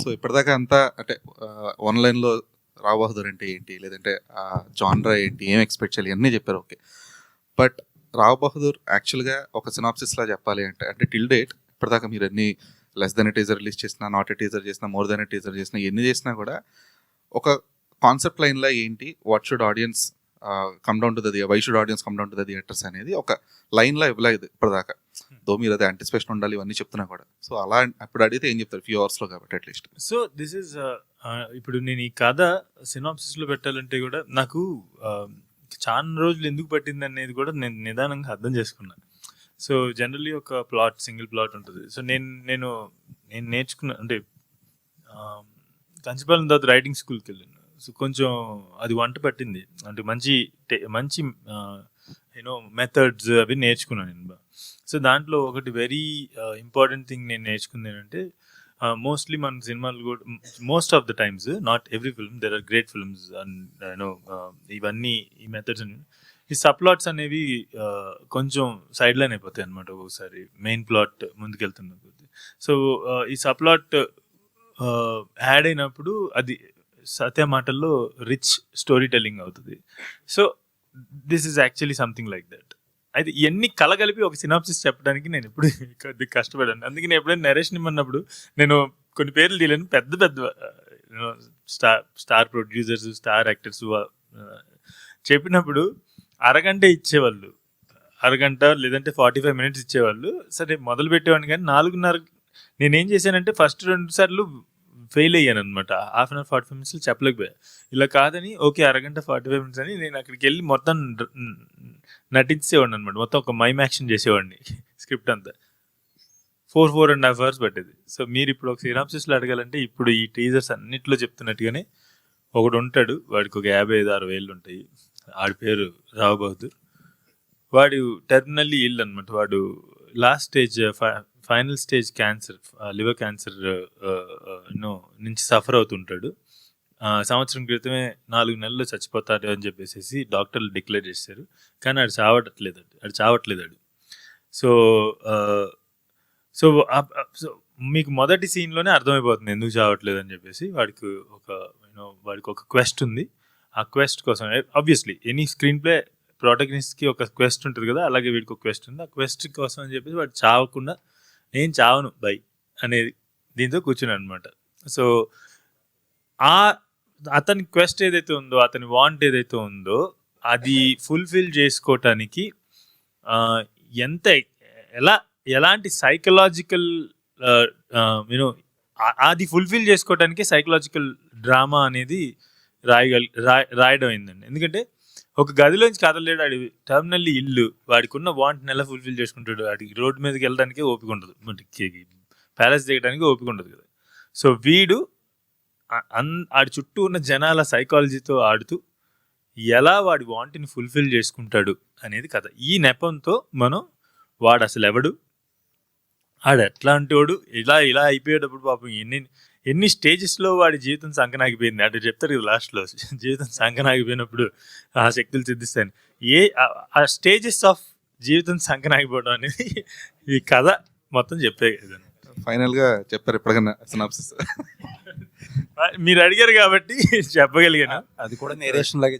So ఇప్పటిదాకా అంతా అంటే ఆన్లైన్లో రావ్ బహదూర్ అంటే ఏంటి, లేదంటే జాన్రా ఏంటి, ఏం ఎక్స్పెక్ట్ చేయాలి అన్నీ చెప్పారు, ఓకే. బట్ రావ్ బహదూర్ యాక్చువల్గా ఒక సినాప్సిస్లా చెప్పాలి అంటే అంటే టిల్ డేట్ ఇప్పటిదాకా మీరు అన్ని less than a teaser release చేసినా, నాట్ ఎ టీజర్ చేసినా, మోర్ దెన్ ఎ టీజర్ చేసినా, ఎన్ని చేసినా కూడా ఒక కాన్సెప్ట్ లైన్లో ఏంటి, what should audience come down to the, why should audience come down to the theatres అనేది ఒక లైన్లో ఇవ్వలేదు ఇప్పటిదాకా. దో మీరు అది యాంటిసిపేషన్ ఉండాలి ఇవన్నీ చెప్తున్నా కూడా. సో అలా అప్పుడు అడిగితే ఏం చెప్తారు ఫ్యూ అవర్స్లో కాబట్టి అట్లీస్ట్. సో దిస్ ఈజ్ ఇప్పుడు నేను ఈ కథ సినాప్సిస్లో పెట్టాలంటే కూడా నాకు చాలా రోజులు ఎందుకు పట్టింది అనేది కూడా నేను నిదానంగా అర్థం చేసుకున్నాను. సో జనరల్లీ ఒక ప్లాట్, సింగిల్ ప్లాట్ ఉంటుంది. సో నేను నేర్చుకున్న అంటే కంచిపాలెం తర్వాత రైటింగ్ స్కూల్కి వెళ్ళాను. సో కొంచెం అది వంట పట్టింది, అంటే మంచి యూనో మెథడ్స్ అవి నేర్చుకున్నాను నేను. సో దాంట్లో ఒకటి వెరీ ఇంపార్టెంట్ థింగ్ నేను నేర్చుకుంది ఏంటంటే, మోస్ట్లీ మన సినిమాలు కూడా most of the times, not every film, there are great films and you know ఇవన్నీ ఈ మెథడ్స్ ఈ సబ్ప్లాట్స్ అనేవి కొంచెం సైడ్ లైన్ అయిపోతాయి అనమాట ఒక్కొక్కసారి మెయిన్ ప్లాట్ ముందుకెళ్తున్న కొద్ది. సో ఈ సబ్ప్లాట్ యాడ్ అయినప్పుడు అది సత్య మాటల్లో రిచ్ స్టోరీ టెల్లింగ్ అవుతుంది. So this is actually something like that. అయితే ఇవన్నీ కలగలిపి ఒక సినాప్సిస్ చెప్పడానికి నేను ఎప్పుడు కొద్దిగా కష్టపడాను. అందుకే నేను ఎప్పుడైనా నరేషన్ ఇమ్మన్నప్పుడు నేను కొన్ని పేర్లు తీయలేను. పెద్ద పెద్ద స్టార్ ప్రొడ్యూసర్స్, స్టార్ యాక్టర్స్ చెప్పినప్పుడు అరగంట ఇచ్చేవాళ్ళు, అరగంట లేదంటే 45 minutes ఇచ్చేవాళ్ళు. సరే మొదలు పెట్టేవాడిని, కానీ 4:30 నేనేం చేశానంటే ఫస్ట్ 2 సార్లు ఫెయిల్ అయ్యాను అనమాట. 1/2 hour 45 minutes చెప్పలేకపోయా. ఇలా కాదని ఓకే అరగంట 45 minutes అని నేను అక్కడికి వెళ్ళి మొత్తం నటించేవాడిని అనమాట. మొత్తం ఒక మైమ్ యాక్షన్ చేసేవాడిని. స్క్రిప్ట్ అంతా 4.5 hours పట్టేది. సో మీరు ఇప్పుడు ఒక సినాప్సిస్లో అడగాలంటే ఇప్పుడు ఈ టీజర్స్ అన్నిట్లో చెప్తున్నట్టుగానే ఒకడు ఉంటాడు, వాడికి ఒక 55-60 ఏళ్ళు ఉంటాయి. వాడి పేరు రావ్ బహదూర్. వాడు టెర్మినల్లీ ఇల్ అనమాట. వాడు last stage, final stage cancer, liver cancer నుంచి సఫర్ అవుతుంటాడు. సంవత్సరం క్రితమే 4 నెలల్లో చచ్చిపోతాడు అని చెప్పేసి డాక్టర్లు డిక్లేర్ చేశారు. కానీ ఆడు చావట్లేదు. సో సో మీకు మొదటి సీన్లోనే అర్థమైపోతుంది ఎందుకు చావట్లేదు అని చెప్పేసి. వాడికి ఒక క్వెస్ట్ ఉంది. ఆ క్వెస్ట్ కోసం ఆబ్వియస్లీ ఎనీ స్క్రీన్ ప్లే ప్రొటగనిస్ట్కి ఒక క్వెస్ట్ ఉంటుంది కదా, అలాగే వీడికి ఒక క్వెస్ట్ ఉంది. ఆ క్వెస్ట్ కోసం అని చెప్పేసి వాడు చావకుండా నేను చావను బై అనేది దీంతో కూర్చున్నాను అనమాట. సో అతని క్వెస్ట్ ఏదైతే ఉందో, అతని వాంట్ ఏదైతే ఉందో అది ఫుల్ఫిల్ చేసుకోవటానికి ఎలాంటి సైకలాజికల్ అది ఫుల్ఫిల్ చేసుకోవటానికి సైకలాజికల్ డ్రామా అనేది రాయడం అయిందండి. ఎందుకంటే ఒక గదిలోంచి కదలలేడు, ఆడి టర్మినల్లీ ఇల్లు, వాడికి ఉన్న వాంట్ని ఎలా ఫుల్ఫిల్ చేసుకుంటాడు? వాడికి రోడ్డు మీదకి వెళ్ళడానికే ఓపిక ఉండదు, ప్యాలెస్ దిగడానికి ఓపిక ఉండదు కదా. సో వీడు ఆడి చుట్టూ ఉన్న జనాల సైకాలజీతో ఆడుతూ ఎలా వాడి వాంట్ని ఫుల్ఫిల్ చేసుకుంటాడు అనేది కథ. ఈ నెపంతో మనం వాడు అసలు ఎవడు, ఆడు ఎట్లాంటి వాడు, ఇలా అయిపోయేటప్పుడు పాపం ఎన్ని స్టేజెస్లో వాడి జీవితం సంకనాగిపోయింది. అటు చెప్తారు కదా లాస్ట్లో, జీవితం సంకనాగిపోయినప్పుడు ఆ శక్తులు సిద్ధిస్తాను. ఆ స్టేజెస్ ఆఫ్ జీవితం సంకనాగిపోవడం అనేది ఈ కథ మొత్తం చెప్పే కదా. ఫైనల్గా చెప్పారు ఎప్పటికన్నా సినాప్సిస్? మీరు అడిగారు కాబట్టి చెప్పగలిగాను. అది కూడా నేరేషన్ లాగే